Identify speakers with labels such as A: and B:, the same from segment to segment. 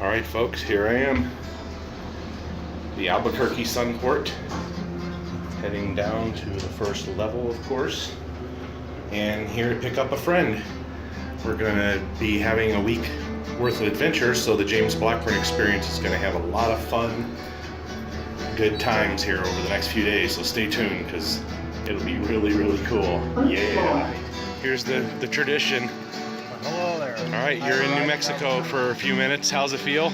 A: Alright folks, here I am, the Albuquerque Sunport, heading down to the first level of course, and here to pick up a friend. We're going to be having a week worth of adventure, so the James Blackburn experience is going to have a lot of fun, good times here over the next few days, so stay tuned because it'll be really cool. Yeah! Here's the tradition.
B: Hello there.
A: All right, you're in New Mexico for a few minutes. How's it feel?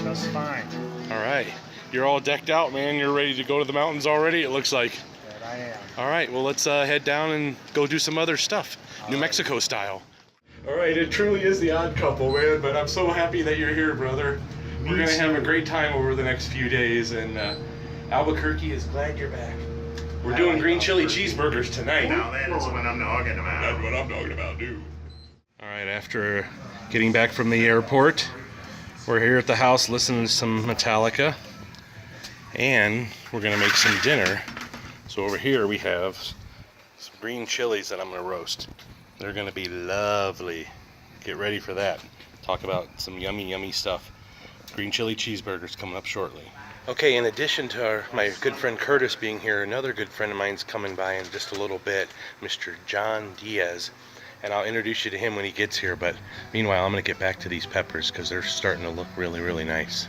B: That's fine.
A: All right, you're all decked out, man. You're ready to go to the mountains already, it looks like.
B: That I am.
A: All right, well, let's head down and go do some other stuff, New Mexico style. All right, it truly is the odd couple, man, but I'm so happy that you're here, brother. We're going to have a great time over the next few days, and Albuquerque is glad you're back. We're doing green chili cheeseburgers tonight.
C: Now that is what I'm talking about.
A: That's what I'm talking about, dude. All right, after getting back from the airport, we're here at the house listening to some Metallica, and we're gonna make some dinner. So over here we have some green chilies that I'm gonna roast. They're gonna be lovely. Get ready for that. Talk about some yummy stuff. Green chili cheeseburgers coming up shortly. Okay, in addition to my good friend Curtis being here, another good friend of mine's coming by in just a little bit, Mr. John Diaz. And I'll introduce you to him when he gets here, but meanwhile I'm going to get back to these peppers because they're starting to look really nice.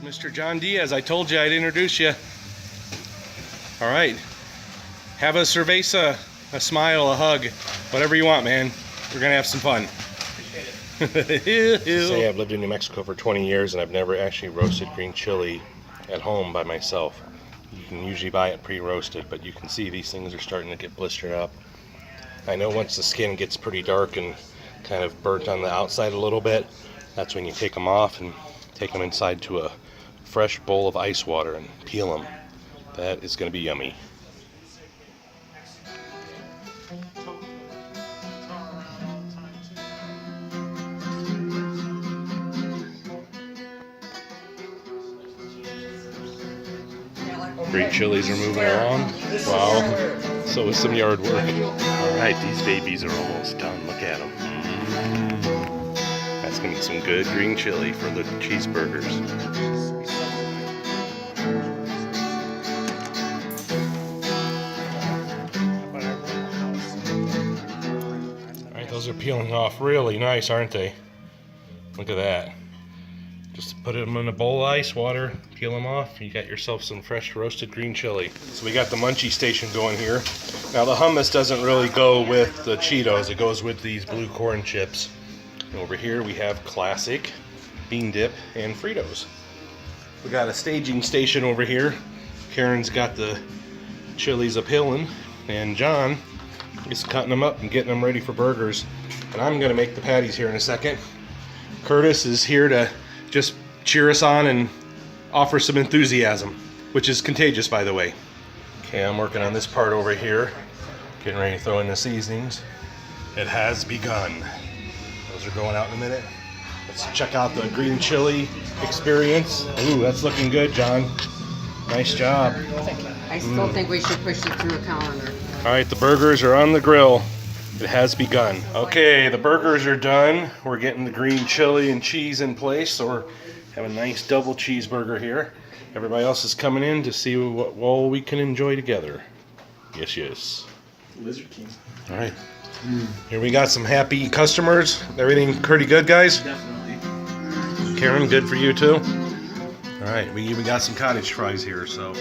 A: Mr. John Diaz, I told you I'd introduce you. All right, have a cerveza, a smile, a hug, whatever you want, man. We're gonna have some fun. Appreciate it. Say I've lived in New Mexico for 20 years and I've never actually roasted green chili at home by myself. You can usually buy it pre-roasted, but you can see these things are starting to get blistered up. I know once the skin gets pretty dark and kind of burnt on the outside a little bit, that's when you take them off and take them inside to a fresh bowl of ice water and peel them. That is going to be yummy. Green chilies are moving along. Wow. So is some yard work. Alright, these babies are almost done. Look at them. That's going to be some good green chili for the cheeseburgers. Those are peeling off really nice, aren't they? Look at that. Just put them in a bowl of ice water, peel them off, you got yourself some fresh roasted green chili. So we got the munchie station going here. Now the hummus doesn't really go with the Cheetos, it goes with these blue corn chips. And over here we have classic bean dip and Fritos. We got a staging station over here. Karen's got the chilies a-peeling, and John is cutting them up and getting them ready for burgers. And I'm gonna make the patties here in a second. Curtis is here to just cheer us on and offer some enthusiasm, which is contagious, by the way. Okay, I'm working on this part over here, getting ready to throw in the seasonings. It has begun. Those are going out in a minute. Let's check out the green chili experience. Ooh, that's looking good, John. Nice job.
D: I still think we should push it through a calendar.
A: All right, the burgers are on the grill. It has begun. Okay, the burgers are done. We're getting the green chili and cheese in place, so we're having a nice double cheeseburger here. Everybody else is coming in to see what all we can enjoy together. Yes.
C: Lizard King.
A: All right. Here we got some happy customers. Everything pretty good, guys?
C: Definitely.
A: Karen, good for you too? All right, we even got some cottage fries here, so.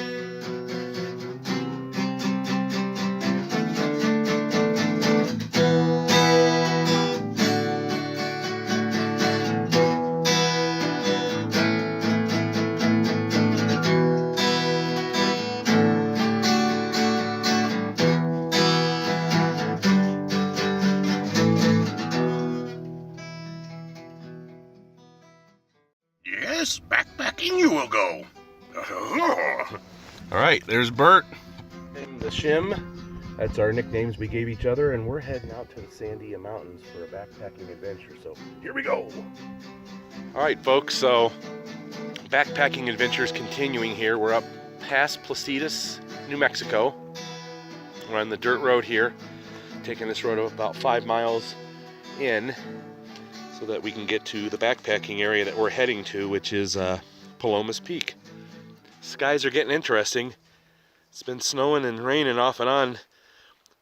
C: Yes, back
A: backpacking you will go. All right, there's Bert and the Shim. That's our nicknames we gave each other, and we're heading out to the Sandia Mountains for a backpacking adventure. So here we go. All right, folks. So backpacking adventures continuing here. We're up past Placitas, New Mexico. We're on the dirt road here, taking this road about 5 miles in, so that we can get to the backpacking area that we're heading to, which is Palomas Peak. Skies are getting interesting. It's been snowing and raining off and on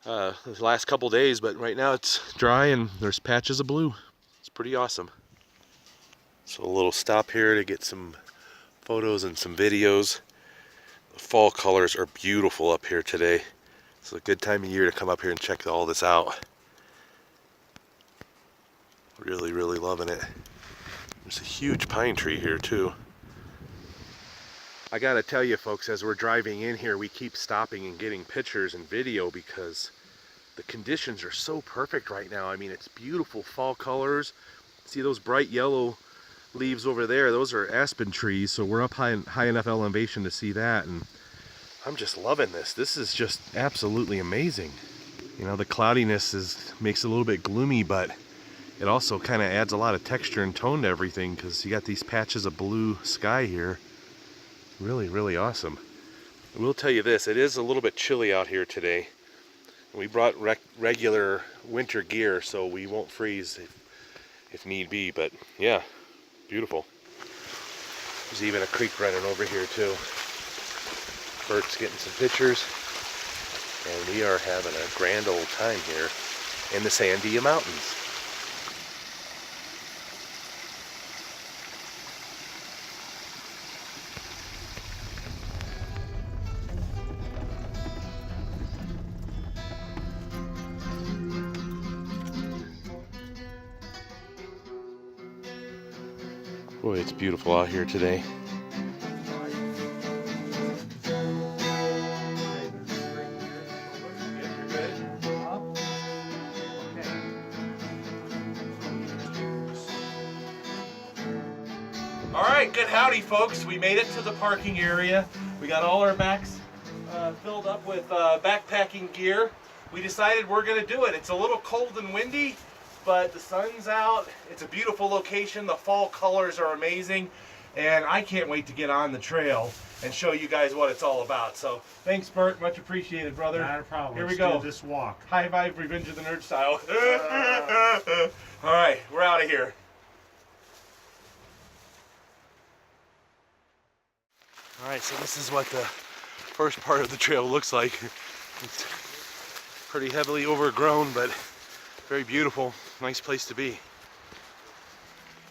A: the last couple days, but right now it's dry and there's patches of blue. It's pretty awesome. So a little stop here to get some photos and some videos. The fall colors are beautiful up here today. It's a good time of year to come up here and check all this out. Really, really loving it. There's a huge pine tree here too. I gotta tell you folks, as we're driving in here, we keep stopping and getting pictures and video because the conditions are so perfect right now. I mean, it's beautiful fall colors. See those bright yellow leaves over there? Those are aspen trees, so we're up high enough elevation to see that, and I'm just loving this. This is just absolutely amazing. You know, the cloudiness makes it a little bit gloomy, but it also kind of adds a lot of texture and tone to everything because you got these patches of blue sky here. Really, really awesome. I will tell you this, it is a little bit chilly out here today. We brought regular winter gear so we won't freeze if need be, but yeah, beautiful. There's even a creek running over here too. Bert's getting some pictures, and we are having a grand old time here in the Sandia Mountains. Boy, it's beautiful out here today. All right, good howdy, folks. We made it to the parking area. We got all our backs filled up with backpacking gear. We decided we're gonna do it. It's a little cold and windy, but the sun's out. It's a beautiful location. The fall colors are amazing, and I can't wait to get on the trail and show you guys what it's all about. So thanks, Bert. Much appreciated, brother.
B: Not a problem.
A: Here we
B: Let's
A: go.
B: do this walk.
A: High five, Revenge of the Nerd style. All right, we're out of here. All right, so this is what the first part of the trail looks like. It's pretty heavily overgrown, but very beautiful. Nice place to be.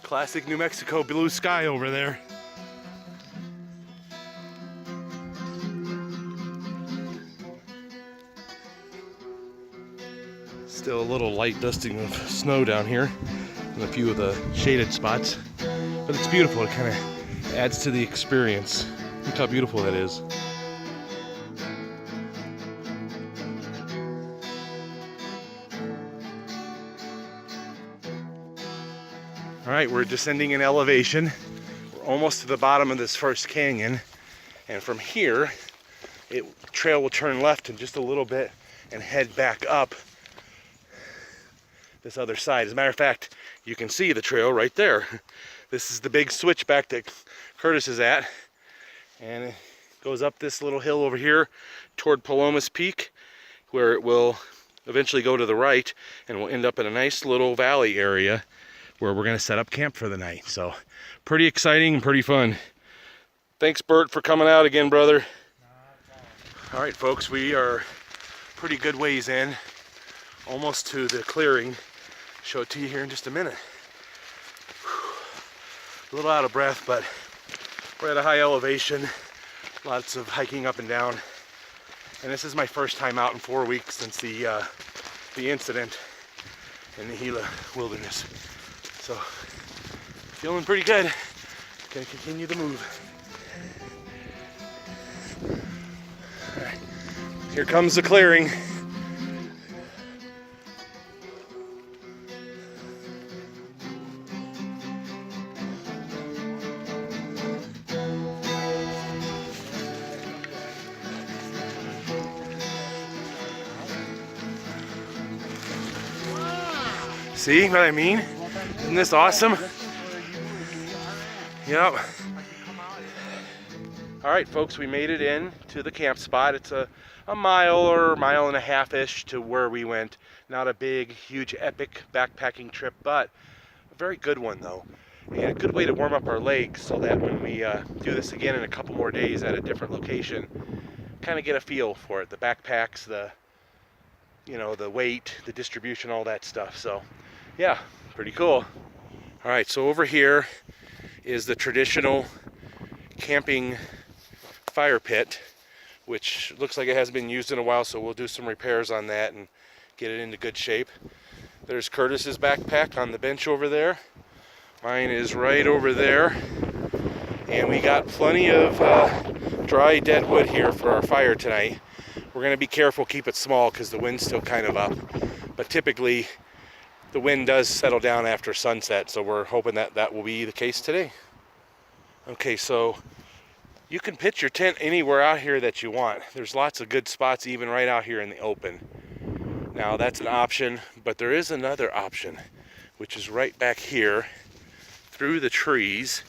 A: Classic New Mexico blue sky over there. Still a little light dusting of snow down here in a few of the shaded spots, but it's beautiful. It kind of adds to the experience. Look how beautiful that is. All right, we're descending in elevation. We're almost to the bottom of this first canyon. And from here, trail will turn left in just a little bit and head back up this other side. As a matter of fact, you can see the trail right there. This is the big switchback that Curtis is at. And it goes up this little hill over here toward Palomas Peak, where it will eventually go to the right and we'll end up in a nice little valley area where we're going to set up camp for the night. So pretty exciting and pretty fun. Thanks, Bert, for coming out again, brother. All right, folks, we are pretty good ways in, almost to the clearing. Show it to you here in just a minute. A little out of breath, but we're at a high elevation, lots of hiking up and down. And this is my first time out in 4 weeks since the incident in the Gila Wilderness. So, feeling pretty good. Gonna continue the move. All right, here comes the clearing. See what I mean? Isn't this awesome? Yep. All right, folks, we made it in to the camp spot. It's a mile or mile and a half-ish to where we went. Not a big, huge, epic backpacking trip, but a very good one, though. And a good way to warm up our legs so that when we do this again in a couple more days at a different location, kind of get a feel for it. The backpacks, the weight, the distribution, all that stuff. So, yeah, pretty cool. All right, so over here is the traditional camping fire pit, which looks like it hasn't been used in a while, so we'll do some repairs on that and get it into good shape. There's Curtis's backpack on the bench over there. Mine is right over there. And we got plenty of dry dead wood here for our fire tonight. We're going to be careful, keep it small because the wind's still kind of up. But typically the wind does settle down after sunset, so we're hoping that that will be the case today. Okay, so you can pitch your tent anywhere out here that you want. There's lots of good spots even right out here in the open. Now that's an option, but there is another option, which is right back here through the trees.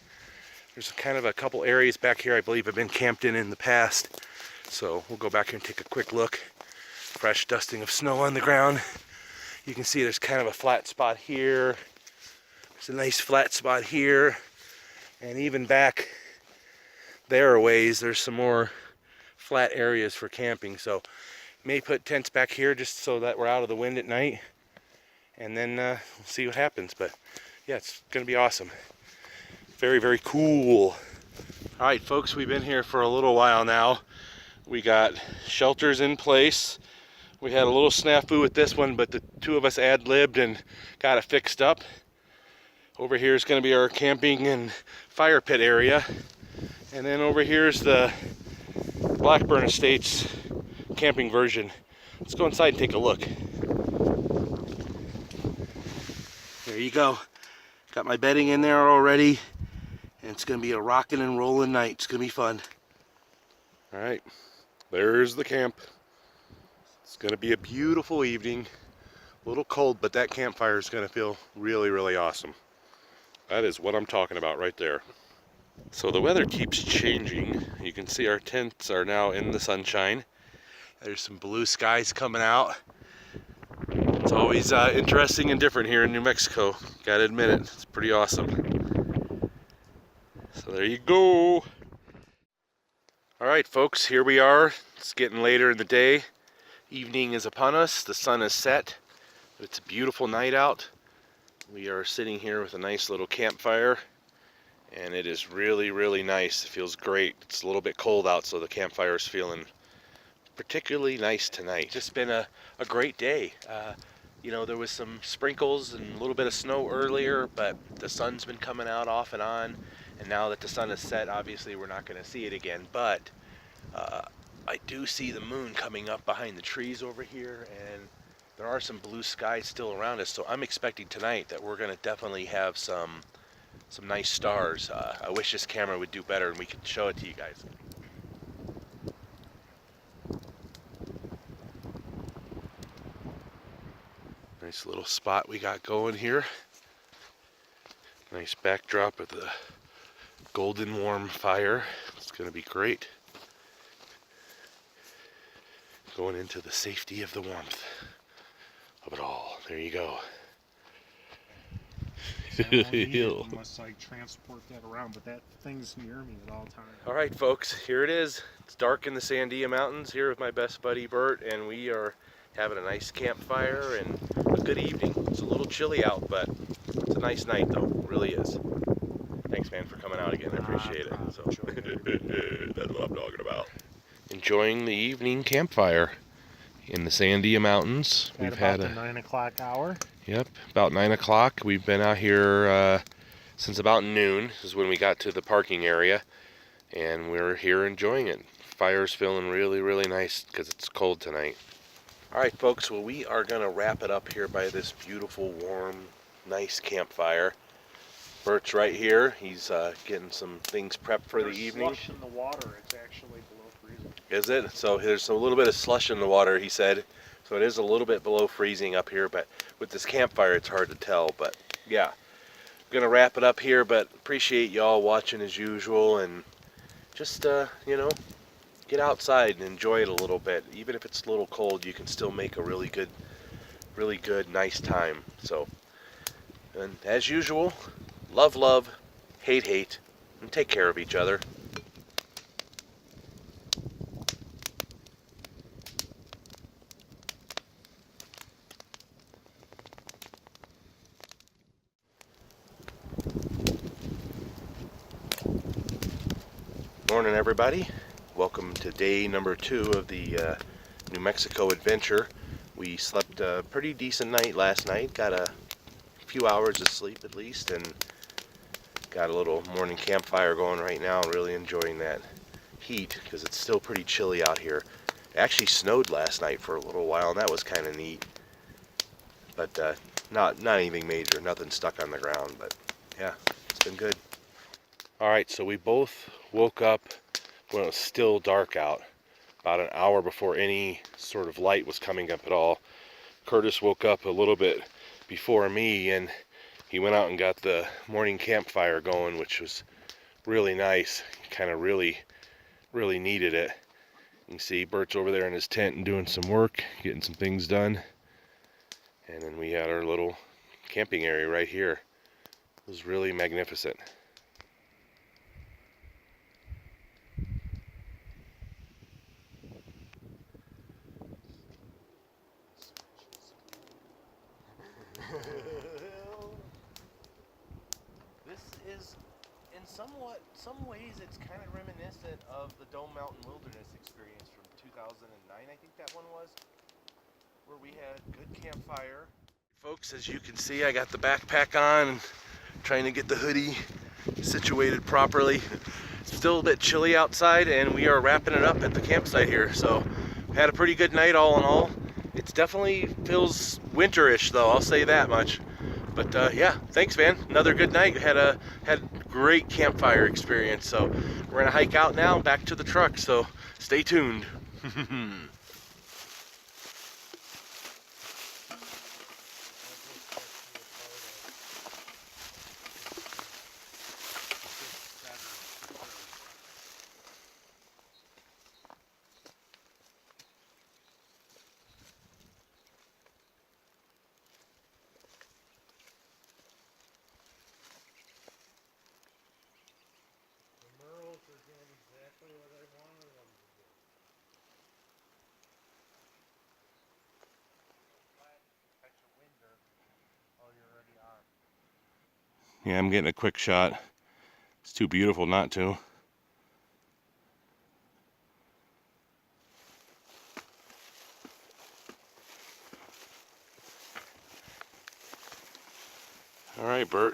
A: There's kind of a couple areas back here I believe have been camped in the past. So we'll go back here and take a quick look. Fresh dusting of snow on the ground. You can see there's kind of a flat spot here. There's a nice flat spot here. And even back there a ways, there's some more flat areas for camping. So may put tents back here just so that we're out of the wind at night. And then we'll see what happens. But yeah, it's gonna be awesome. Very, very cool. All right, folks, we've been here for a little while now. We got shelters in place. We had a little snafu with this one, but the two of us ad-libbed and got it fixed up. Over here is going to be our camping and fire pit area. And then over here is the Blackburn Estates camping version. Let's go inside and take a look. There you go. Got my bedding in there already. And it's going to be a rocking and rolling night. It's going to be fun. All right. There's the camp. It's going to be a beautiful evening. A little cold, but that campfire is going to feel really, really awesome. That is what I'm talking about right there. So the weather keeps changing. You can see our tents are now in the sunshine. There's some blue skies coming out. It's always interesting and different here in New Mexico. Gotta admit it. It's pretty awesome. So there you go. All right, folks, here we are. It's getting later in the day. Evening is upon us. The sun is set. But it's a beautiful night out. We are sitting here with a nice little campfire. And it is really, really nice. It feels great. It's a little bit cold out, so the campfire is feeling particularly nice tonight. Just been a great day. You know, there was some sprinkles and a little bit of snow earlier, but the sun's been coming out off and on. And now that the sun is set, obviously we're not going to see it again. But I do see the moon coming up behind the trees over here, and there are some blue skies still around us. So I'm expecting tonight that we're going to definitely have some nice stars. I wish this camera would do better and we could show it to you guys. Nice little spot we got going here. Nice backdrop of the golden warm fire. It's going to be great. Going into the safety of the warmth of it all. There you go.
B: Unless I transport that around, but that thing's near me at all times.
A: All right, folks, here it is. It's dark in the Sandia Mountains here with my best buddy Bert, and we are having a nice campfire and a good evening. It's a little chilly out, but it's a nice night though. It really is. Thanks, man, for coming out again. I appreciate it. So that's what I'm talking about. Enjoying the evening campfire in the Sandia Mountains.
B: We've had the 9 o'clock hour.
A: Yep, about 9 o'clock. We've been out here since about noon is when we got to the parking area, and we're here enjoying it. Fire's feeling really, really nice because it's cold tonight. All right, folks, well, we are going to wrap it up here by this beautiful, warm, nice campfire. Bert's right here. He's getting some things prepped for the evening.
B: Slush in the water. It's actually below freezing.
A: Is it? So there's a little bit of slush in the water, he said, So it is a little bit below freezing up here, but with this campfire it's hard to tell. But yeah, I'm gonna wrap it up here, but appreciate y'all watching as usual, and just you know, get outside and enjoy it a little bit. Even if it's a little cold, you can still make a really good, nice time. So, and as usual, love, love, hate, hate, and take care of each other. Morning, everybody. Welcome to day number 2 of the New Mexico adventure. We slept a pretty decent night last night. Got a few hours of sleep at least, and got a little morning campfire going right now. Really enjoying that heat because it's still pretty chilly out here. It actually snowed last night for a little while, and that was kind of neat. But not anything major, nothing stuck on the ground. But yeah, it's been good. All right, so we both woke up when it was still dark out, about an hour before any sort of light was coming up at all. Curtis woke up a little bit before me, and he went out and got the morning campfire going, which was really nice. He kind of really needed it. You can see Bert's over there in his tent and doing some work, getting some things done. And then we had our little camping area right here. It was really magnificent. This is, in some ways, it's kind of reminiscent of the Dome Mountain Wilderness experience from 2009, I think that one was, where we had good campfire. Folks, as you can see, I got the backpack on, trying to get the hoodie situated properly. It's still a bit chilly outside, and we are wrapping it up at the campsite here. So, we had a pretty good night all in all. It definitely feels winterish though, I'll say that much. But yeah, thanks man. Another good night. Had great campfire experience. So we're gonna hike out now, back to the truck. So stay tuned. Yeah, I'm getting a quick shot. It's too beautiful not to. All right, Bert,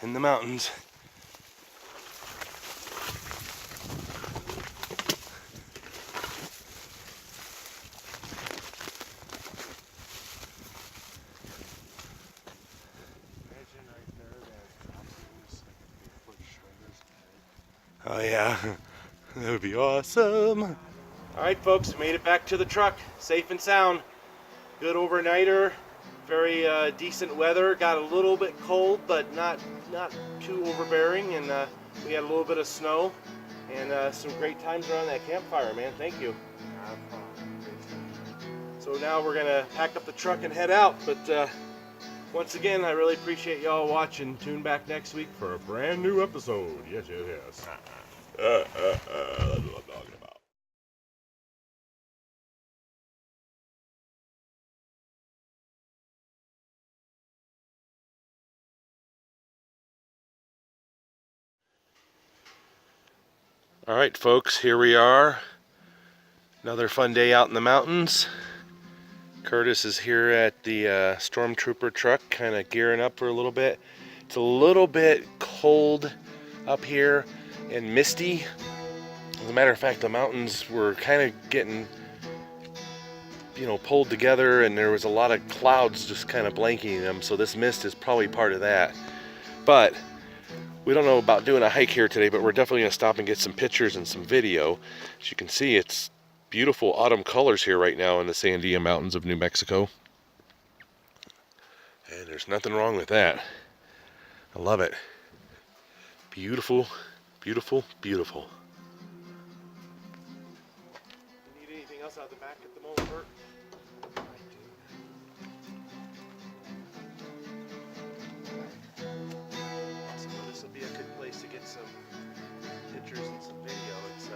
A: in the mountains. Oh yeah, that would be awesome. All right, folks, made it back to the truck, safe and sound. Good overnighter, very decent weather. Got a little bit cold, but not too overbearing, and we had a little bit of snow, and some great times around that campfire, man. Thank you. So now we're gonna pack up the truck and head out, but once again, I really appreciate y'all watching. Tune back next week for a brand new episode. Yes, yes, yes. That's what I'm talking about. All right, folks, here we are. Another fun day out in the mountains. Curtis is here at the Stormtrooper truck, kind of gearing up for a little bit. It's a little bit cold up here and misty. As a matter of fact, the mountains were kind of getting, pulled together, and there was a lot of clouds just kind of blanketing them, so this mist is probably part of that. But we don't know about doing a hike here today, but we're definitely going to stop and get some pictures and some video. As you can see, it's beautiful autumn colors here right now in the Sandia Mountains of New Mexico. And there's nothing wrong with that. I love it. Beautiful, beautiful, beautiful. You need anything else out the back at the moment, Bert? Awesome. Well, this will be a good place to get some pictures and some video. It's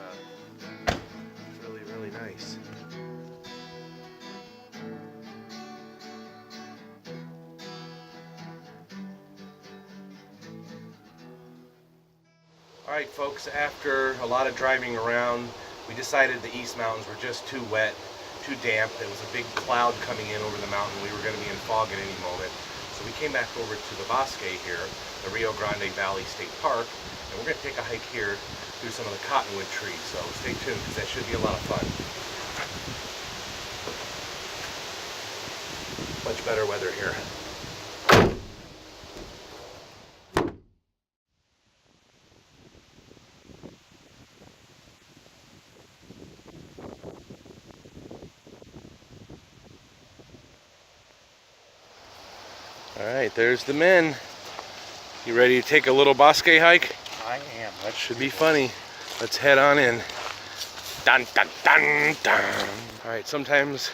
A: really, really nice. Alright folks, after a lot of driving around, we decided the East Mountains were just too wet, too damp. There was a big cloud coming in over the mountain. We were going to be in fog at any moment. So we came back over to the Bosque here, the Rio Grande Valley State Park, and we're going to take a hike here through some of the cottonwood trees. So stay tuned because that should be a lot of fun. Much better weather here. Alright, there's the men. You ready to take a little bosque hike?
B: I am.
A: That should be funny. Let's head on in. Dun dun dun dun. Alright, sometimes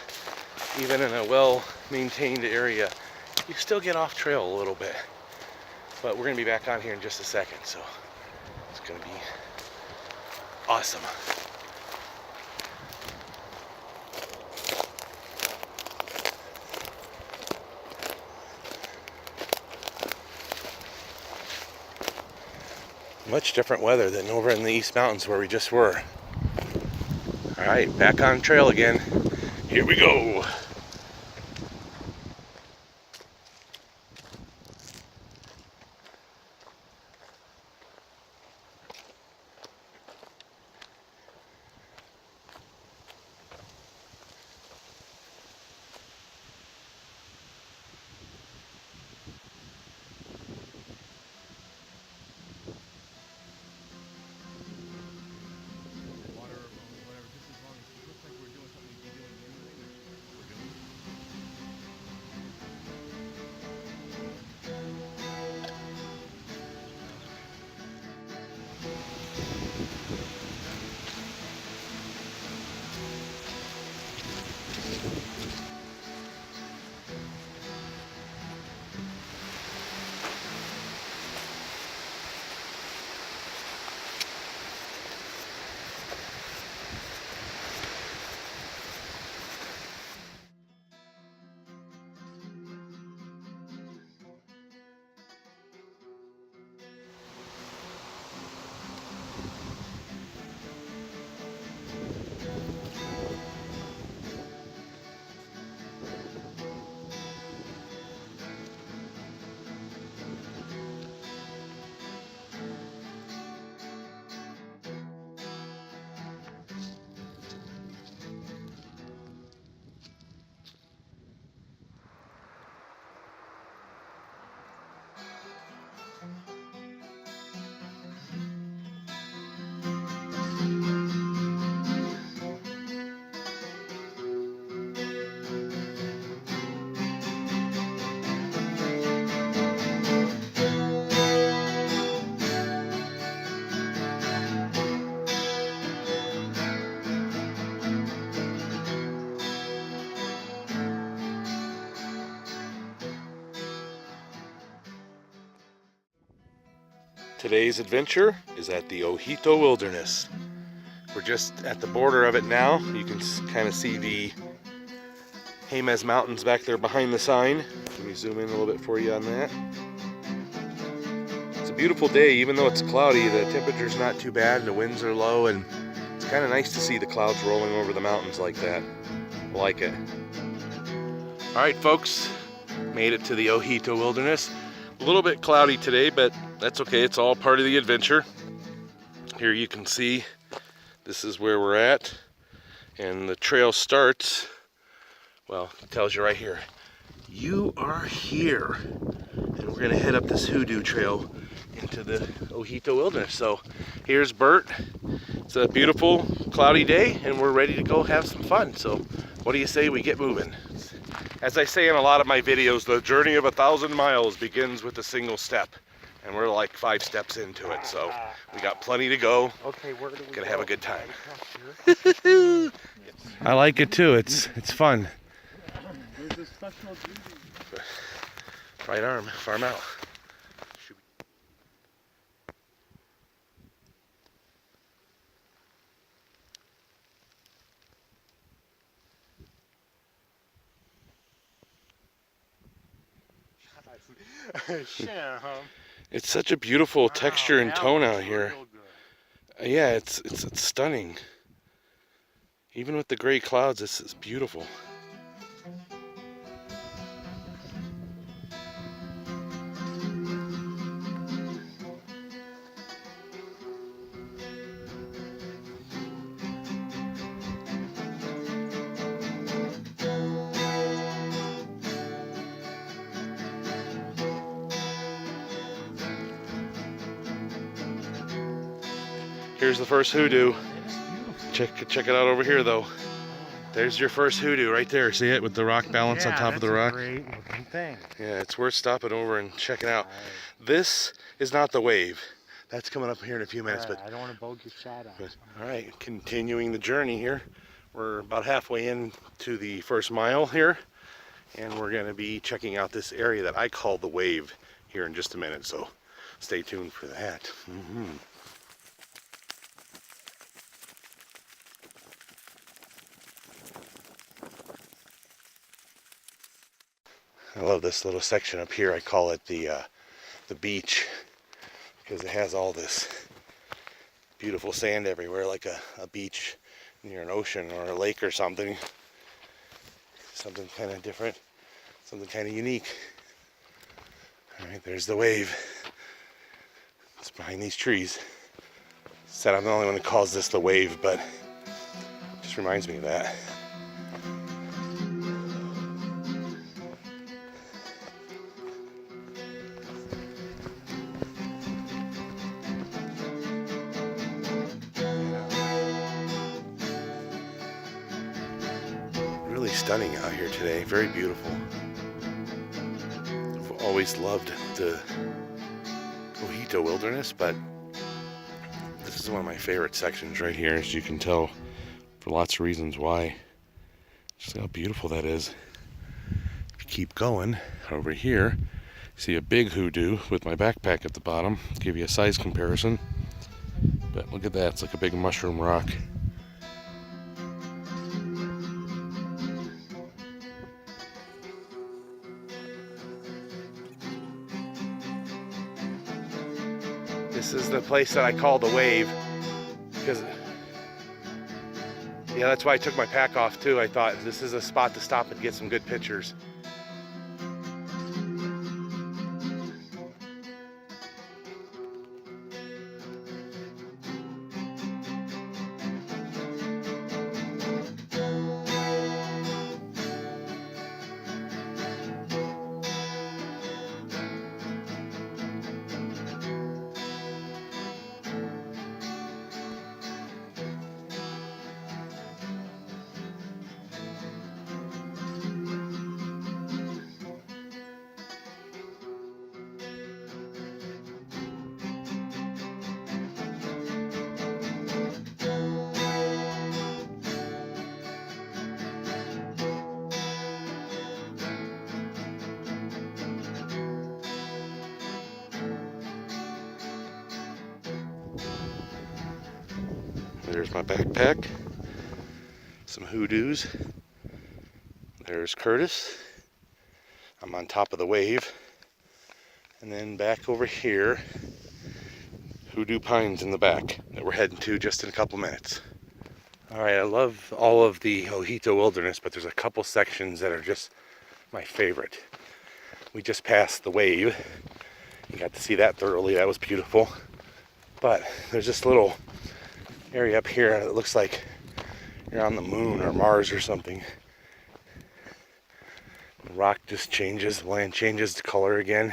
A: even in a well-maintained area, you still get off trail a little bit. But we're going to be back on here in just a second, so it's going to be awesome. Much different weather than over in the East Mountains where we just were. Alright, back on trail again. Here we go. Today's adventure is at the Ojito Wilderness. We're just at the border of it now. You can kind of see the Jemez Mountains back there behind the sign. Let me zoom in a little bit for you on that. It's a beautiful day, even though it's cloudy. The temperature's not too bad, the winds are low, and it's kind of nice to see the clouds rolling over the mountains like that. I like it. Alright folks, made it to the Ojito Wilderness. A little bit cloudy today, but that's okay. It's all part of the adventure. Here you can see this is where we're at, and the trail starts, well, it tells you right here, you are here. And we're gonna head up this Hoodoo Trail into the Ojito Wilderness. So here's Bert. It's a beautiful, cloudy day, and we're ready to go have some fun. So, what do you say we get moving? As I say in a lot of my videos, the journey of 1,000 miles begins with a single step. And we're like 5 steps into it, so we got plenty to go.
B: Okay, where do we
A: Gonna
B: go?
A: have a good time.
B: Right across here?
A: I like it too. It's fun.
B: There's a special duty.
A: Right arm, farm out.
B: Yeah, huh?
A: It's such a beautiful texture and
B: that
A: tone
B: looks
A: out here.
B: real good.
A: Yeah, it's stunning. Even with the gray clouds, this is beautiful. Here's the first hoodoo. Check it out over here though. There's your first hoodoo right there. See it with the rock balance on top of the rock?
B: Great looking thing.
A: Yeah, it's worth stopping over and checking out. This is not the wave. That's coming up here in a few minutes. But
B: I don't want to bog your shot out.
A: all right, continuing the journey here. We're about halfway into the first mile here, and we're going to be checking out this area that I call the wave here in just a minute. So stay tuned for that. I love this little section up here. I call it the beach, because it has all this beautiful sand everywhere, like a beach near an ocean or a lake or something. Something kind of different, something kind of unique. All right, there's the wave. It's behind these trees. Said I'm the only one that calls this the wave, but it just reminds me of that. Really stunning out here today, very beautiful. I've always loved the Hoodoo Wilderness, but this is one of my favorite sections right here, as you can tell, for lots of reasons why. Just how beautiful that is. If you keep going over here, see a big hoodoo with my backpack at the bottom. Give you a size comparison. But look at that, it's like a big mushroom rock. This is the place that I call the wave, because yeah, that's why I took my pack off too. I thought this is a spot to stop and get some good pictures. There's my backpack, some hoodoos. There's Curtis. I'm on top of the wave. And then back over here, Hoodoo Pines in the back that we're heading to just in a couple minutes. Alright, I love all of the Hoodoo Wilderness, but there's a couple sections that are just my favorite. We just passed the wave. You got to see that thoroughly. That was beautiful. But there's this little area up here that looks like you're on the moon or Mars or something. The rock just changes, the land changes the color again.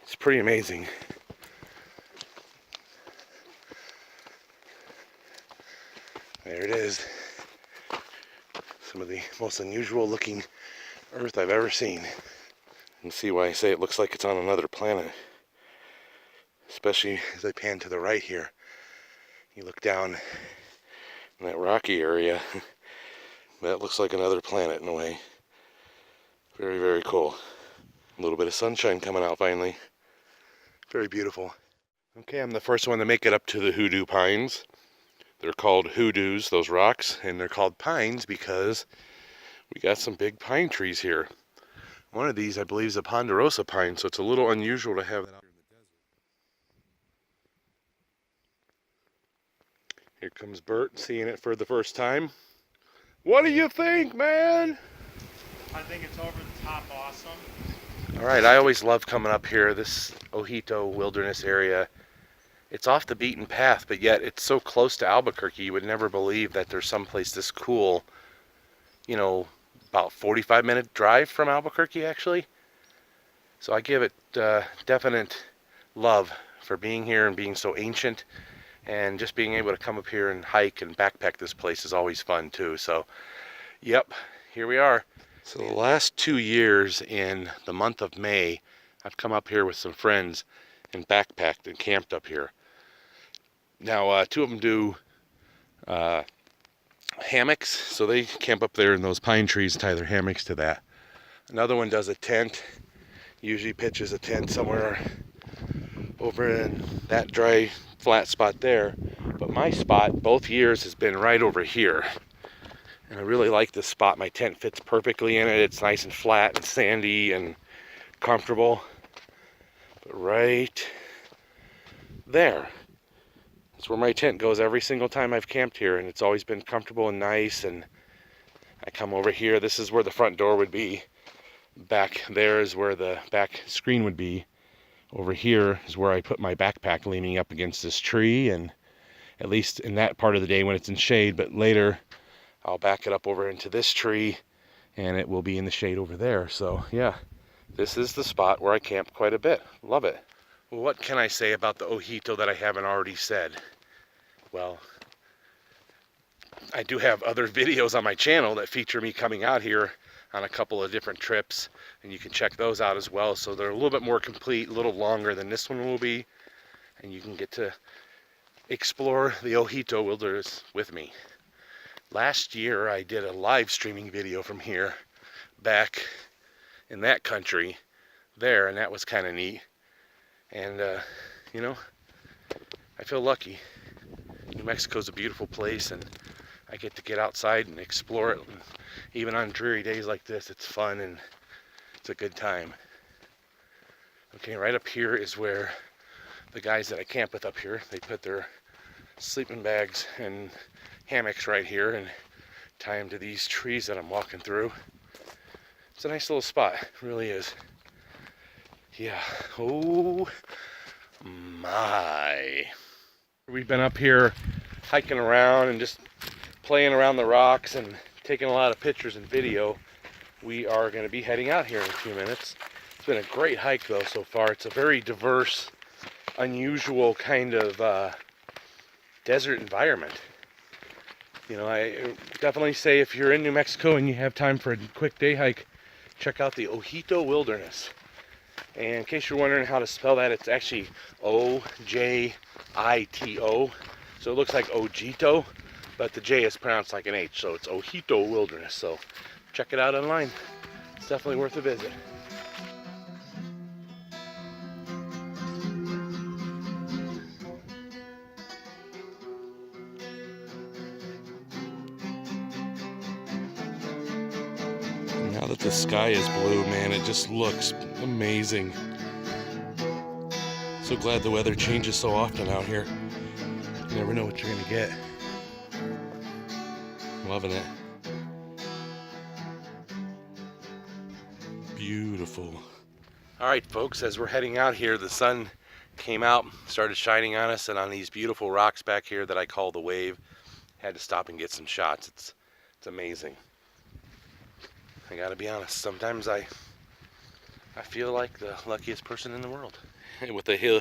A: It's pretty amazing. There it is. Some of the most unusual looking earth I've ever seen. You can see why I say it looks like it's on another planet. Especially as I pan to the right here. You look down in that rocky area, that looks like another planet in a way. Very, very cool. A little bit of sunshine coming out finally. Very beautiful. Okay, I'm the first one to make it up to the Hoodoo Pines. They're called hoodoos, those rocks, and they're called pines because we got some big pine trees here. One of these, I believe, is a ponderosa pine, so it's a little unusual to have that out here in the desert. Here comes Bert, seeing it for the first time. What do you think, man?
B: I think it's over the top awesome.
A: Alright, I always love coming up here, this Hoodoo Wilderness area. It's off the beaten path, but yet it's so close to Albuquerque, you would never believe that there's someplace this cool, you know, about 45-minute drive from Albuquerque, actually. So I give it definite love for being here and being so ancient, and just being able to come up here and hike and backpack this place is always fun too. So, yep, here we are. So the last 2 years in the month of May, I've come up here with some friends and backpacked and camped up here. Now, two of them do hammocks, so they camp up there in those pine trees, tie their hammocks to that. Another one does a tent, usually pitches a tent somewhere over in that dry, flat spot there. But my spot, both years, has been right over here. And I really like this spot. My tent fits perfectly in it. It's nice and flat and sandy and comfortable. But right there, that's where my tent goes every single time I've camped here, and it's always been comfortable and nice. And I come over here, this is where the front door would be. Back there is where the back screen would be. Over here is where I put my backpack, leaning up against this tree, and at least in that part of the day when it's in shade. But later I'll back it up over into this tree and it will be in the shade over there. So yeah, this is the spot where I camp quite a bit. Love it. Well, what can I say about the Hoodoo that I haven't already said? Well, I do have other videos on my channel that feature me coming out here on a couple of different trips, and you can check those out as well. So they're a little bit more complete, a little longer than this one will be, and you can get to explore the Hoodoo Wilderness with me. Last year I did a live streaming video from here back in that country there, and that was kind of neat. And you know, I feel lucky. New Mexico's a beautiful place, and I get to get outside and explore it. And even on dreary days like this, it's fun and it's a good time. Okay, right up here is where the guys that I camp with up here, they put their sleeping bags and hammocks right here and tie them to these trees that I'm walking through. It's a nice little spot, it really is. Yeah, oh my. We've been up here hiking around and just playing around the rocks and taking a lot of pictures and video. We are going to be heading out here in a few minutes. It's been a great hike though so far. It's a very diverse, unusual kind of desert environment. You know, I definitely say if you're in New Mexico and you have time for a quick day hike, check out the Hoodoo Wilderness. And in case you're wondering how to spell that, it's actually O-J-I-T-O. So it looks like Ojito, but the J is pronounced like an H, so it's Hoodoo Wilderness. So check it out online. It's definitely worth a visit. Now that the sky is blue, man, it just looks amazing. So glad the weather changes so often out here. You never know what you're gonna get. Loving it. Beautiful. All right, folks, as we're heading out here, the sun came out, started shining on us and on these beautiful rocks back here that I call the Wave. Had to stop and get some shots. It's amazing. I gotta be honest, sometimes I feel like the luckiest person in the world. With the hill,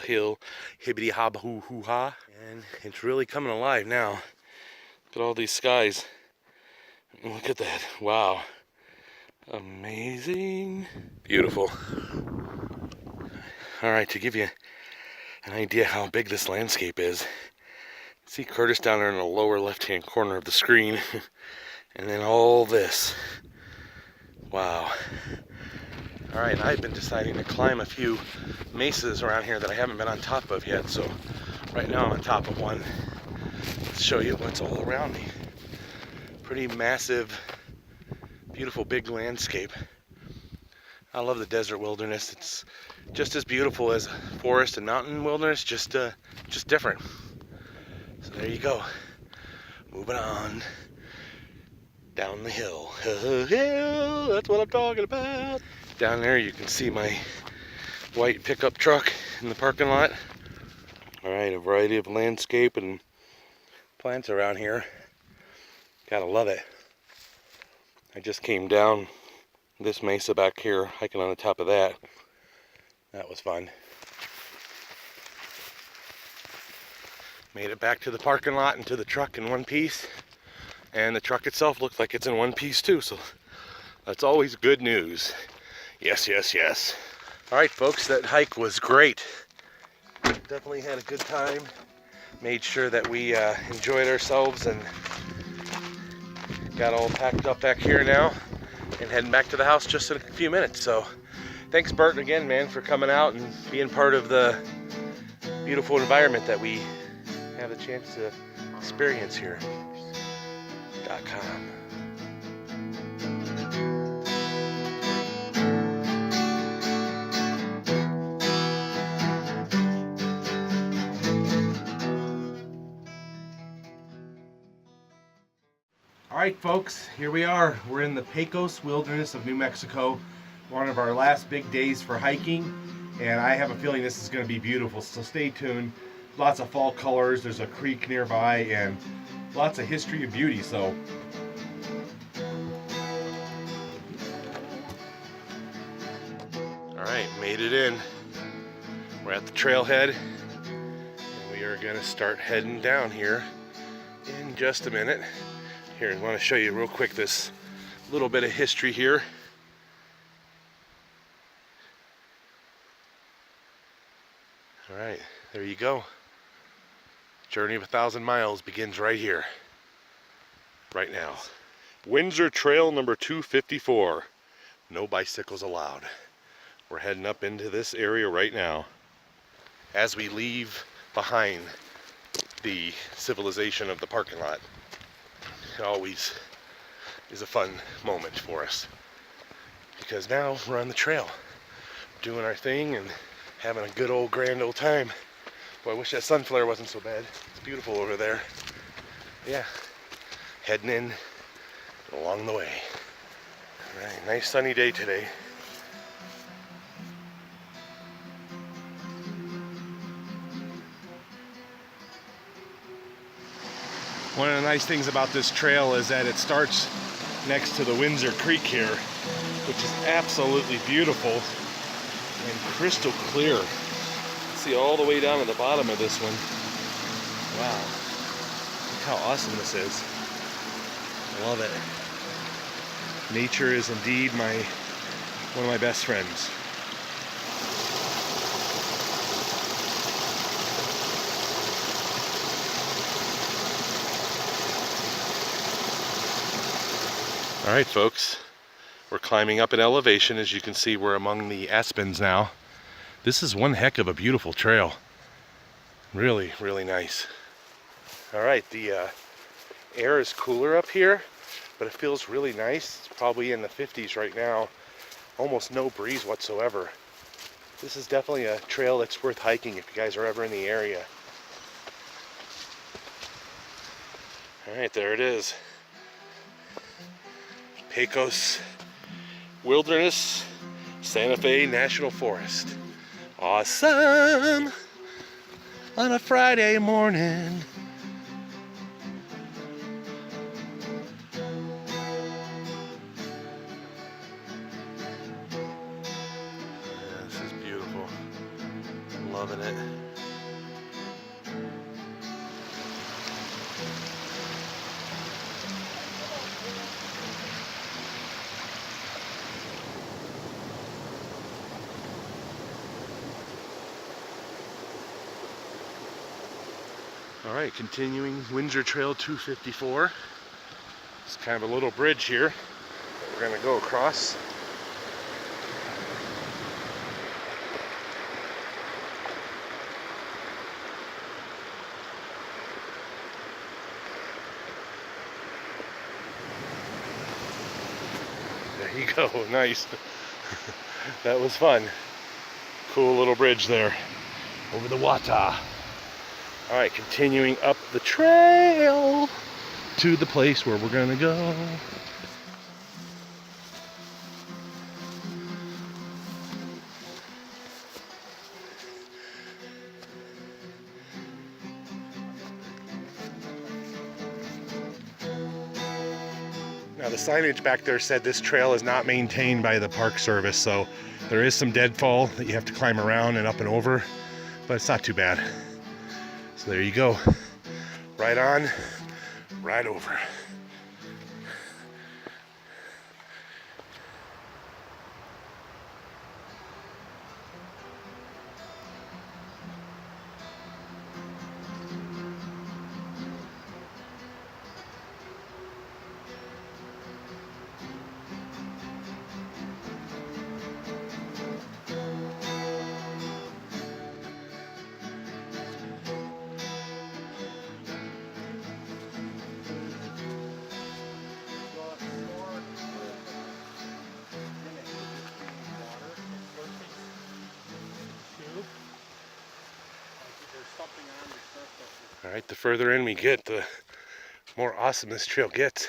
A: hibbity hob hoo hoo ha. And it's really coming alive now. Look at all these skies. Look at that. Wow. Amazing. Beautiful. Alright, to give you an idea how big this landscape is, see Curtis down there in the lower left-hand corner of the screen, and then all this. Wow. Alright, I've been deciding to climb a few mesas around here that I haven't been on top of yet, so right now I'm on top of one. Let's show you what's all around me. Pretty massive, beautiful big landscape. I love the desert wilderness. It's just as beautiful as forest and mountain wilderness, just different. So there you go. Moving on down the hill. Hill, that's what I'm talking about. Down there you can see my white pickup truck in the parking lot. Alright, a variety of landscape and plants around here. Gotta love it. I just came down this mesa back here, hiking on the top of that. That was fun. Made it back to the parking lot and to the truck in one piece. And the truck itself looks like it's in one piece too, so that's always good news. Yes, yes, yes. Alright folks, that hike was great. Definitely had a good time. Made sure that we enjoyed ourselves and got all packed up back here now and heading back to the house just in a few minutes. So thanks Bert again, man, for coming out and being part of the beautiful environment that we have the chance to experience here. .com. Alright folks, here we are. We're in the Pecos Wilderness of New Mexico, one of our last big days for hiking, and I have a feeling this is going to be beautiful, so stay tuned. Lots of fall colors, there's a creek nearby, and lots of history and beauty, so alright, made it in. We're at the trailhead, and we are going to start heading down here in just a minute. Here, I want to show you real quick this little bit of history here. Alright, there you go. Journey of 1,000 miles begins right here. Right now. Windsor Trail number 254. No bicycles allowed. We're heading up into this area right now as we leave behind the civilization of the parking lot. It always is a fun moment for us because now we're on the trail doing our thing and having a good old grand old time. Boy, I wish that sun flare wasn't so bad. It's beautiful over there. Yeah, heading in along the way. All right, nice sunny day today. One of the nice things about this trail is that it starts next to the Windsor Creek here, which is absolutely beautiful and crystal clear. See all the way down to the bottom of this one. Wow, look how awesome this is. I love it. Nature is indeed one of my best friends. All right, folks, we're climbing up an elevation. As you can see, we're among the aspens now. This is one heck of a beautiful trail. Really, really nice. All right, the air is cooler up here, but it feels really nice. It's probably in the 50s right now. Almost no breeze whatsoever. This is definitely a trail that's worth hiking if you guys are ever in the area. All right, there it is. Pecos Wilderness, Santa Fe National Forest. Awesome! On a Friday morning. This is beautiful. Loving it. All right, continuing Windsor Trail 254. It's kind of a little bridge here that we're gonna go across. There you go, nice. That was fun. Cool little bridge there over the water. All right, continuing up the trail to the place where we're gonna go. Now the signage back there said this trail is not maintained by the Park Service, so there is some deadfall that you have to climb around and up and over, but it's not too bad. So there you go. Right on, right over. All right, the further in we get, the more awesome this trail gets.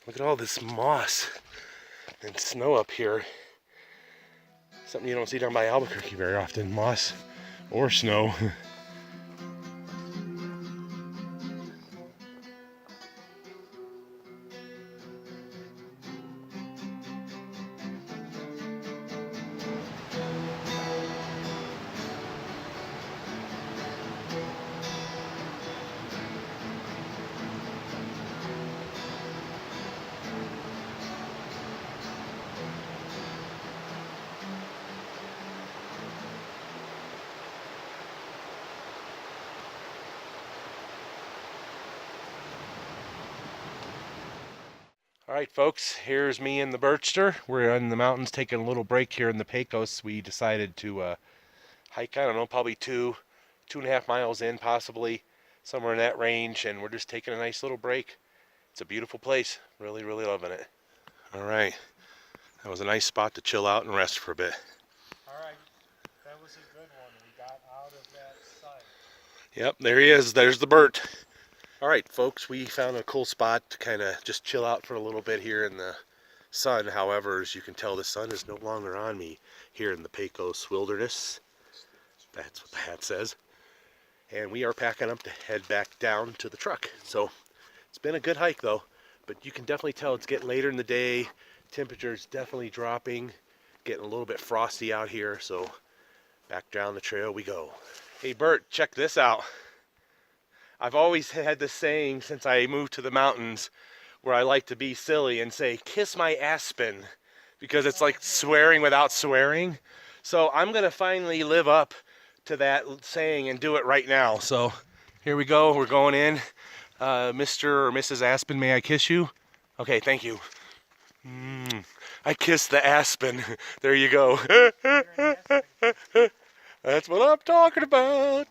A: Look at all this moss and snow up here. Something you don't see down by Albuquerque very often, moss or snow. All right, folks, here's me in the Birchster. We're in the mountains taking a little break here in the Pecos. We decided to hike, I don't know, probably 2.5 miles in, possibly somewhere in that range, and we're just taking a nice little break. It's a beautiful place. Really, really loving it. All right, that was a nice spot to chill out and rest for a bit.
B: All right, that was a good one. We got out of that site.
A: Yep, there he is. There's the Bert. All right, folks, we found a cool spot to kind of just chill out for a little bit here in the sun. However, as you can tell, the sun is no longer on me here in the Pecos Wilderness. That's what the hat says. And we are packing up to head back down to the truck. So it's been a good hike, though. But you can definitely tell it's getting later in the day. Temperature's definitely dropping. Getting a little bit frosty out here. So back down the trail we go. Hey, Bert, check this out. I've always had this saying since I moved to the mountains where I like to be silly and say, kiss my aspen, because it's like swearing without swearing. So I'm going to finally live up to that saying and do it right now. So here we go. We're going in. Mr. or Mrs. Aspen, may I kiss you? Okay, thank you. I kissed the aspen. There you go. That's what I'm talking about.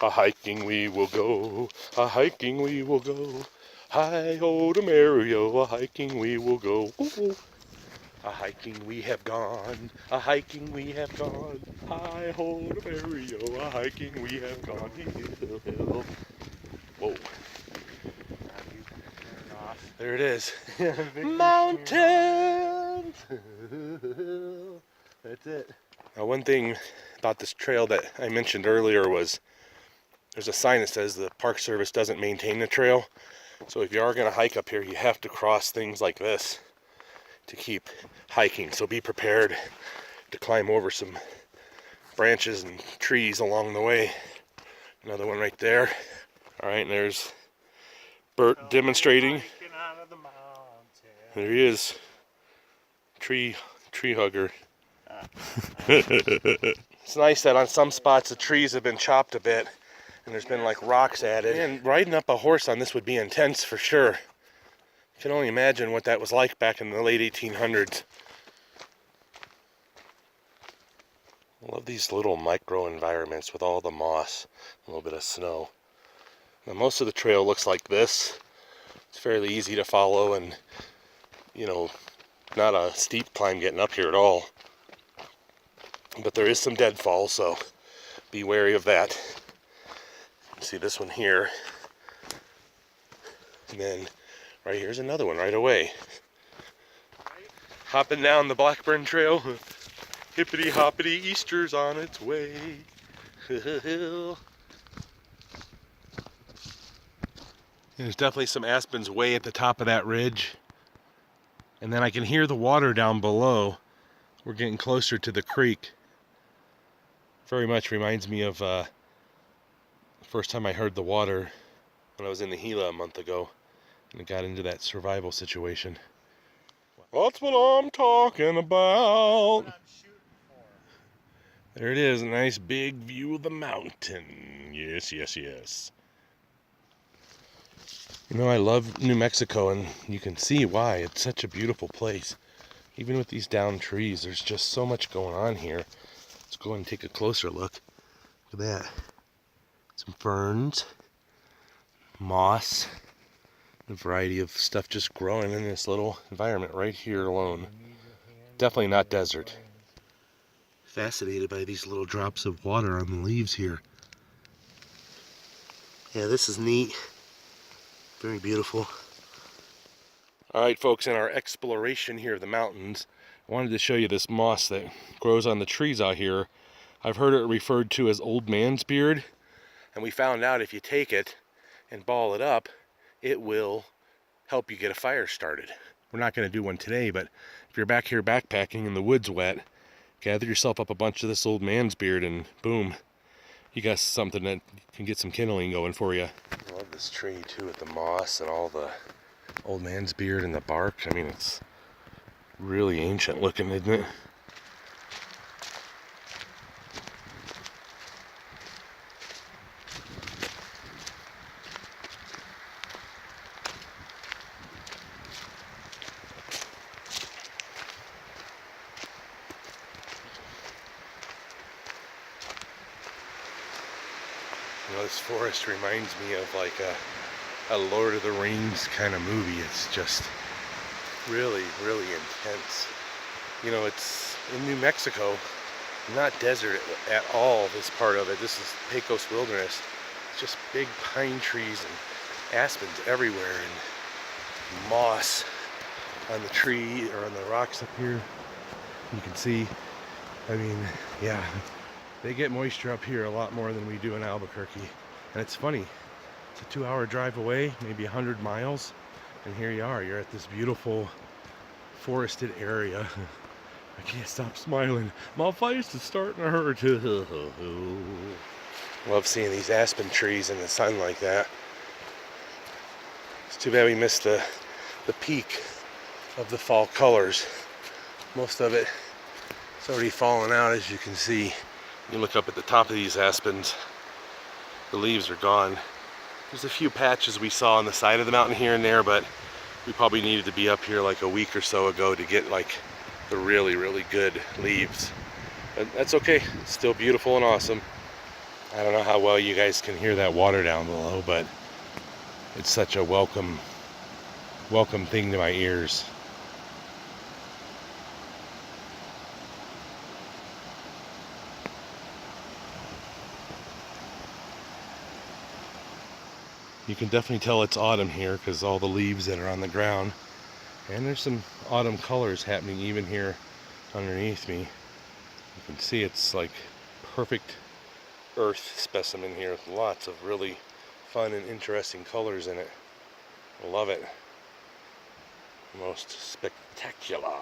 A: A hiking we will go, a hiking we will go. Hi-ho to Mario, a hiking we will go. Ooh. A hiking we have gone, a hiking we have gone. Hi-ho to Mario, a hiking we have gone. Hill, hill. Whoa. There it is. Mountains. That's it. Now, one thing about this trail that I mentioned earlier was there's a sign that says the Park Service doesn't maintain the trail. So if you are going to hike up here, you have to cross things like this to keep hiking. So be prepared to climb over some branches and trees along the way. Another one right there. All right, and there's Bert demonstrating. There he is. Tree hugger. It's nice that on some spots the trees have been chopped a bit, And there's been like rocks added. And riding up a horse on this would be intense for sure. I can only imagine what that was like back in the late 1800s. I love these little micro environments with all the moss, a little bit of snow. Now most of the trail looks like this. It's fairly easy to follow and, you know, not a steep climb getting up here at all. But there is some deadfall, so be wary of that. See this one here. And then right here's another one right away. Hopping down the Blackburn Trail. Hippity hoppity, Easter's on its way. There's definitely some aspens way at the top of that ridge. And then I can hear the water down below. We're getting closer to the creek. Very much reminds me of the first time I heard the water when I was in the Gila a month ago. And I got into that survival situation. That's what I'm talking about. There it is, a nice big view of the mountain. Yes, yes, yes. You know, I love New Mexico, and you can see why. It's such a beautiful place. Even with these downed trees, there's just so much going on here. Let's go and take a closer look. Look at that. Some ferns, moss, a variety of stuff just growing in this little environment right here alone. Definitely not desert. Fascinated by these little drops of water on the leaves here. Yeah, this is neat. Very beautiful. All right, folks, in our exploration here of the mountains, I wanted to show you this moss that grows on the trees out here. I've heard it referred to as old man's beard, and we found out if you take it and ball it up, it will help you get a fire started. We're not going to do one today, but if you're back here backpacking and the wood's wet, gather yourself up a bunch of this old man's beard and boom, you got something that can get some kindling going for you. I love this tree too with the moss and all the old man's beard and the bark. I mean, it's really ancient looking, isn't it? You know, this forest reminds me of like a Lord of the Rings kind of movie. It's just really, really intense. You know, it's in New Mexico, not desert at all, this part of it. This is Pecos Wilderness. It's just big pine trees and aspens everywhere and moss on the tree or on the rocks up here. You can see, I mean, yeah. They get moisture up here a lot more than we do in Albuquerque. And it's funny, it's a 2-hour drive away, maybe 100 miles. And here you are, you're at this beautiful forested area. I can't stop smiling. My face is starting to hurt. Love seeing these aspen trees in the sun like that. It's too bad we missed the peak of the fall colors. Most of it is already fallen out, as you can see. You look up at the top of these aspens, the leaves are gone. There's a few patches we saw on the side of the mountain here and there, but we probably needed to be up here like a week or so ago to get like the really, really good leaves. But that's okay, it's still beautiful and awesome. I don't know how well you guys can hear that water down below, but it's such a welcome thing to my ears. You can definitely tell it's autumn here because all the leaves that are on the ground. And there's some autumn colors happening even here underneath me. You can see it's like perfect earth specimen here with lots of really fun and interesting colors in it. I love it. Most spectacular.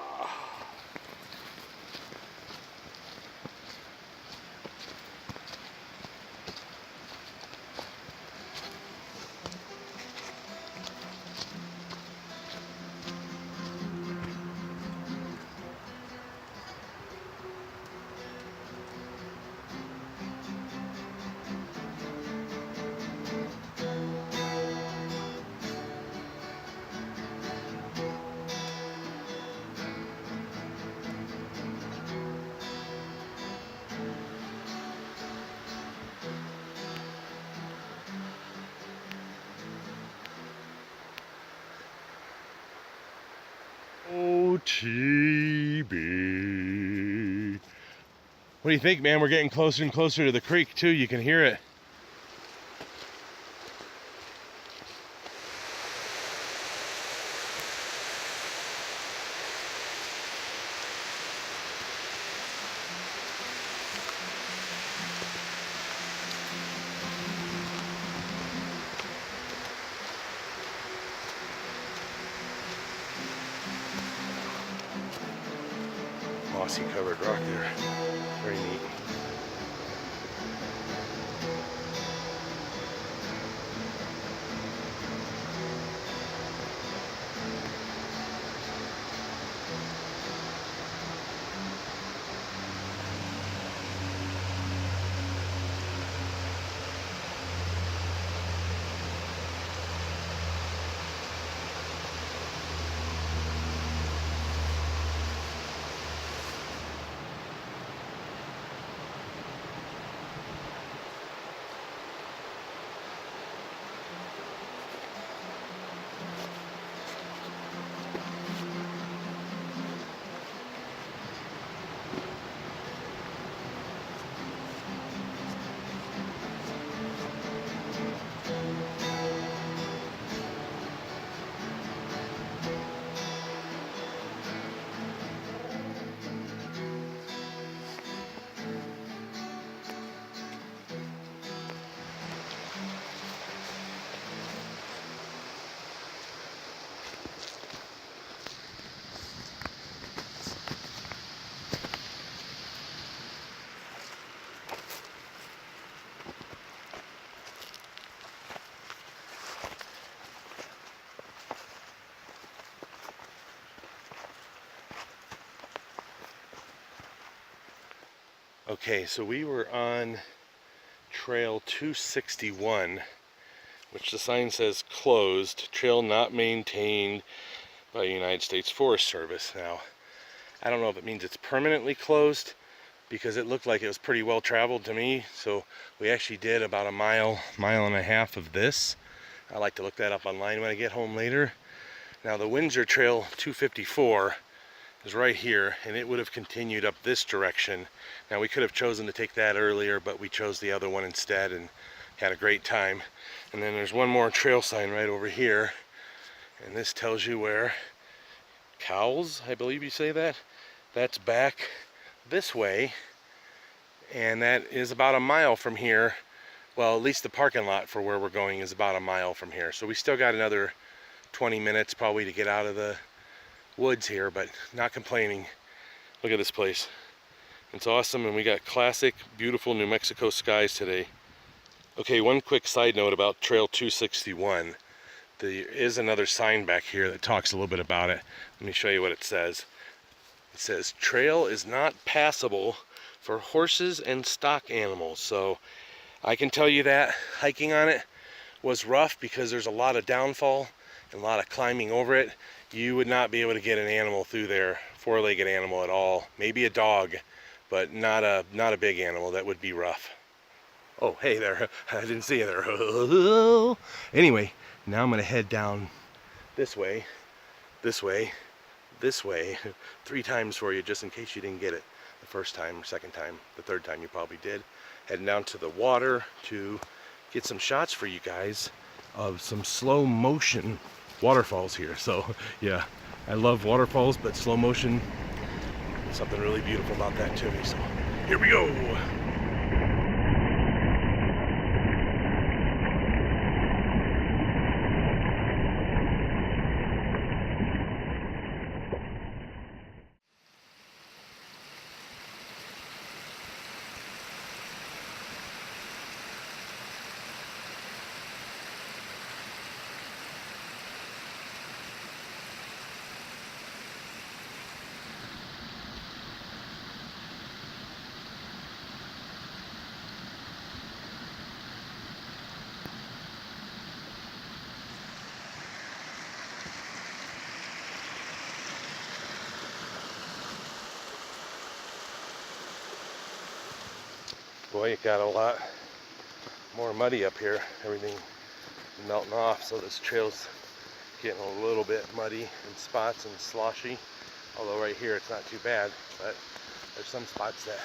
A: OTB. What do you think, man? We're getting closer and closer to the creek, too. You can hear it. Mossy covered rock there. Very neat. Okay, so we were on Trail 261, which the sign says closed, trail not maintained by United States Forest Service. Now, I don't know if it means it's permanently closed, because it looked like it was pretty well traveled to me. So we actually did about a mile and a half of this. I like to look that up online when I get home later. Now the Windsor Trail 254 is right here, and it would have continued up this direction. Now we could have chosen to take that earlier, but we chose the other one instead and had a great time. And then there's one more trail sign right over here, and this tells you where Cowles, I believe you say that, that's back this way, and that is about a mile from here. Well, at least the parking lot for where we're going is about a mile from here. So we still got another 20 minutes probably to get out of the woods here, but not complaining. Look at this place. It's awesome, and we got classic, beautiful New Mexico skies today. Okay, one quick side note about Trail 261. There is another sign back here that talks a little bit about it. Let me show you what it says. It says, trail is not passable for horses and stock animals. So I can tell you that hiking on it was rough because there's a lot of downfall and a lot of climbing over it. You would not be able to get an animal through there, four-legged animal at all. Maybe a dog, but not a big animal. That would be rough. Oh, hey there. I didn't see you there. Anyway, now I'm going to head down this way, this way, this way 3 times for you, just in case you didn't get it the first time, second time, the third time you probably did. Heading down to the water to get some shots for you guys of some slow motion waterfalls here. So yeah, I love waterfalls, but slow motion, something really beautiful about that to me. So here we go. Boy, it got a lot more muddy up here. Everything melting off, so this trail's getting a little bit muddy in spots and sloshy. Although right here it's not too bad, but there's some spots that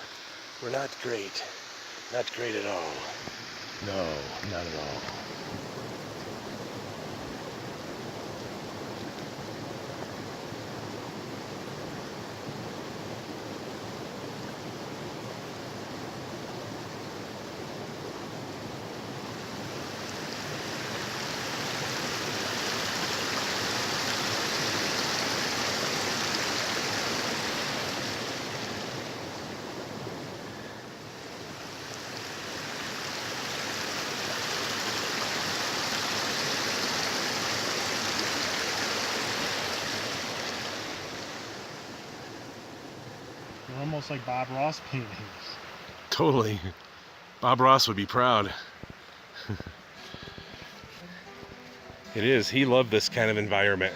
A: were not great. Not great at all. No, not at all.
B: They're almost like Bob Ross paintings.
A: Totally. Bob Ross would be proud. It is. He loved this kind of environment.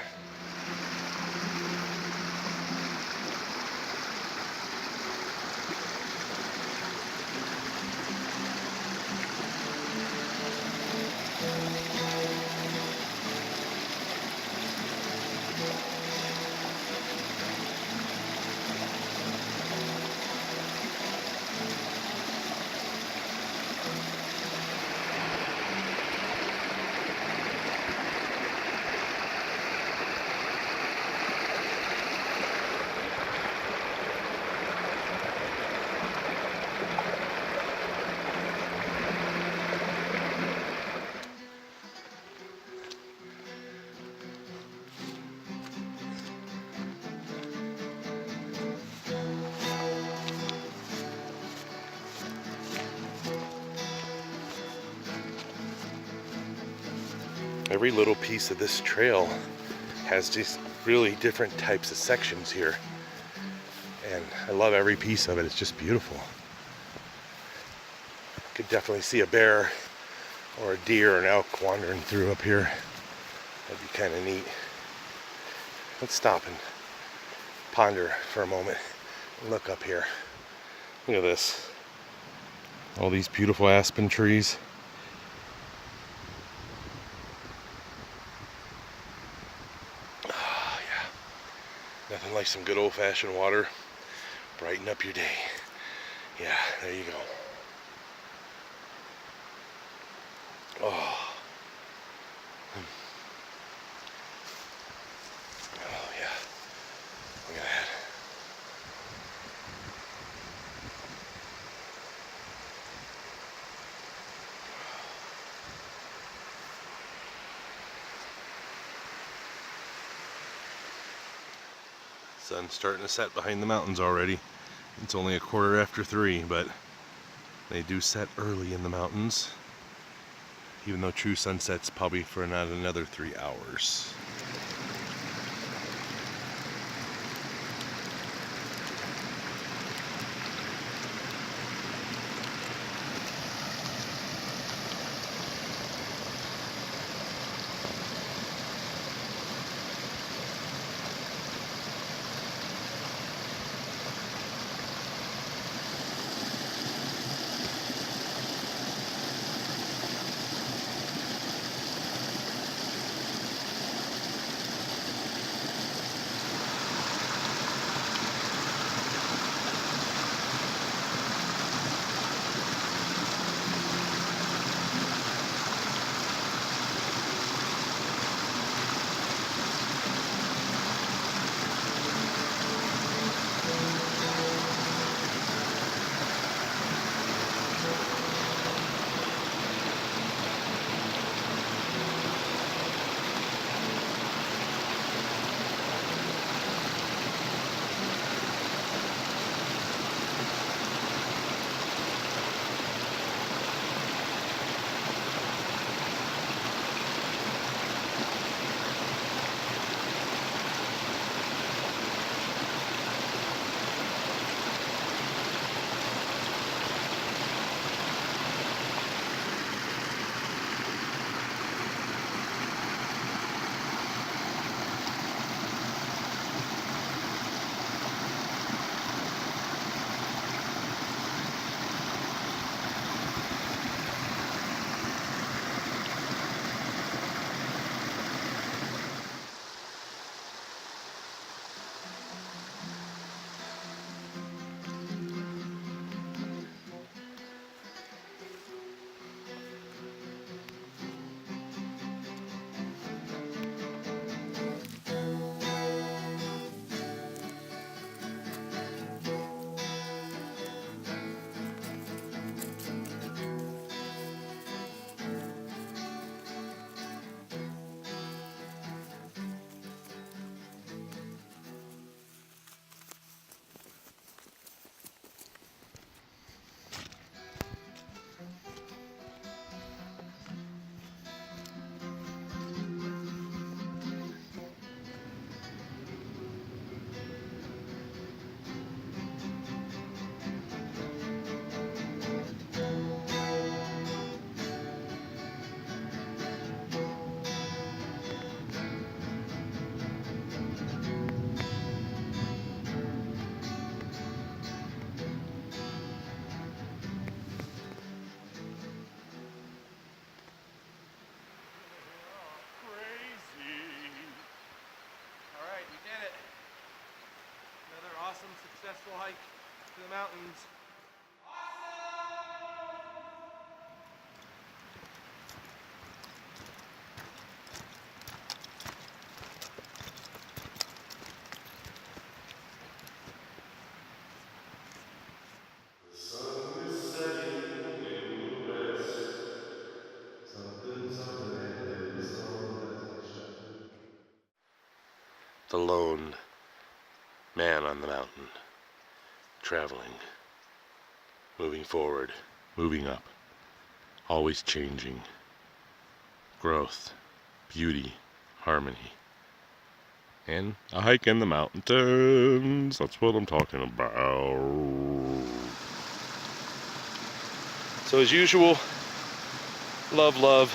A: Every little piece of this trail has just really different types of sections here. And I love every piece of it. It's just beautiful. Could definitely see a bear or a deer or an elk wandering through up here. That'd be kind of neat. Let's stop and ponder for a moment and look up here. Look at this. All these beautiful aspen trees. Oh, yeah. Nothing like some good old-fashioned water. Brighten up your day. Yeah, there you go. Oh. Oh, yeah. Look at that. Sun's starting to set behind the mountains already. It's only 3:15, but they do set early in the mountains. Even though true sunset's probably for not another 3 hours. successful hike to the mountains. The lone man on the mountain, traveling, moving forward, moving up, always changing, growth, beauty, harmony, and a hike in the mountains. That's what I'm talking about. So as usual, love, love,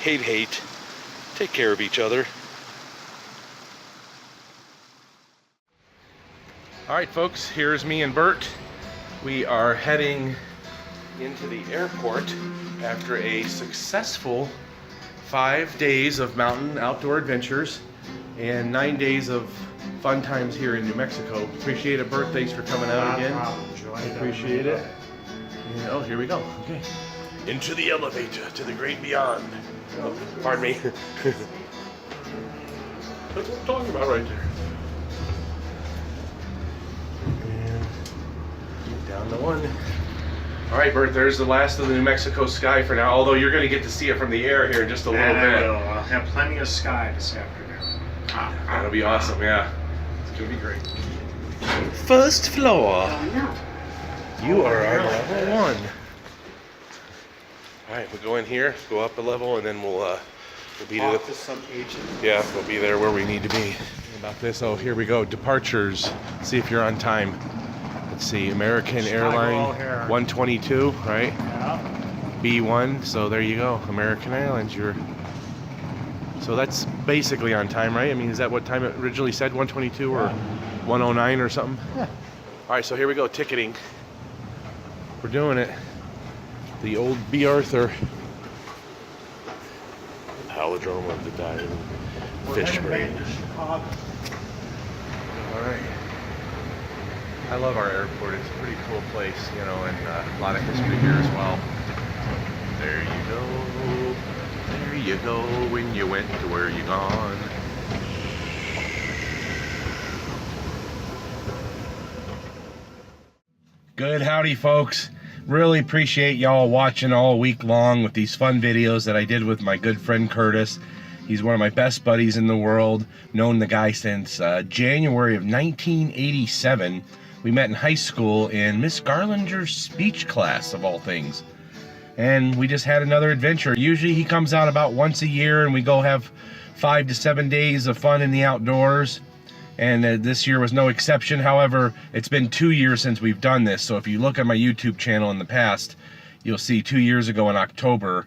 A: hate, hate, take care of each other. All right, folks, here's me and Bert. We are heading into the airport after a successful 5 days of mountain outdoor adventures and 9 days of fun times here in New Mexico. Appreciate it, Bert. Thanks for coming out again. Appreciate it. And, oh, here we go. Okay. Into the elevator to the great beyond. Oh, pardon me. That's what I'm talking about right there. Down to one. All right, Bert, there's the last of the New Mexico sky for now, although you're going to get to see it from the air here in just a little bit.
B: I'll have plenty of sky this afternoon.
A: That'll be awesome, yeah. It's going to be great. First floor. You are on level 1. All right, we'll go in here, go up a level, and then we'll be
B: Off to some agent.
A: yeah, we'll be there where we need to be. About this, oh, here we go. Departures. See if you're on time. Let's see, American Airline 122, right?
B: Yeah.
A: B1, so there you go. American Airlines, so that's basically on time, right? I mean, is that what time it originally said, 122 or 109 or something?
B: Yeah.
A: All right, so here we go, ticketing. We're doing it. The old B. Arthur. Palindrome of the Dying Fishburne. All right. I love our airport. It's a pretty cool place, you know, and a lot of history here as well. There you go. There you go when you went to where you gone. Good howdy, folks. Really appreciate y'all watching all week long with these fun videos that I did with my good friend Curtis. He's one of my best buddies in the world. Known the guy since January of 1987. We met in high school in Miss Garlinger's speech class, of all things. And we just had another adventure. Usually he comes out about once a year and we go have 5 to 7 days of fun in the outdoors. And this year was no exception. However, it's been 2 years since we've done this. So if you look at my YouTube channel in the past, you'll see 2 years ago in October,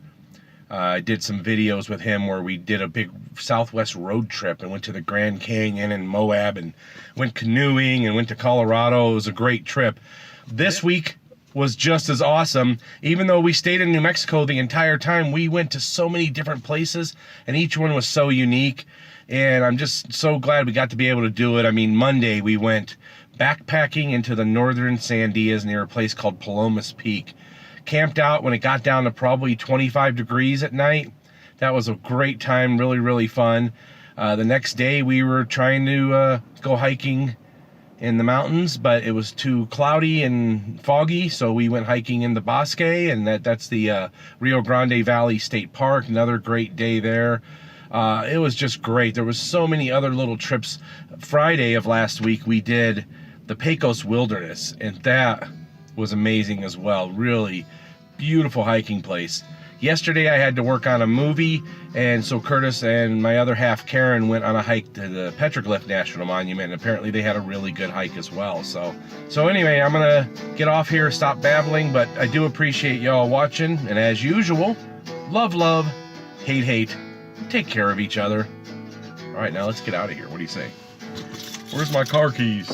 A: I did some videos with him where we did a big Southwest road trip and went to the Grand Canyon and Moab and went canoeing and went to Colorado. It was a great trip. This week was just as awesome. Even though we stayed in New Mexico the entire time, we went to so many different places and each one was so unique. And I'm just so glad we got to be able to do it. I mean, Monday we went backpacking into the northern Sandias near a place called Palomas Peak. Camped out when it got down to probably 25 degrees at night. That was a great time, really, really fun. The next day we were trying to go hiking in the mountains, but it was too cloudy and foggy, so we went hiking in the Bosque, and that's the Rio Grande Valley State Park. Another great day there. It was just great. There was so many other little trips. Friday of last week we did the Pecos Wilderness, and that was amazing as well. Really beautiful hiking place. Yesterday I had to work on a movie, and so Curtis and my other half Karen went on a hike to the Petroglyph National Monument, and apparently they had a really good hike as well. So anyway, I'm gonna get off here, stop babbling, but I do appreciate y'all watching, and as usual, love, love, hate, hate, take care of each other. All right, now let's get out of here. What do you say? Where's my car keys?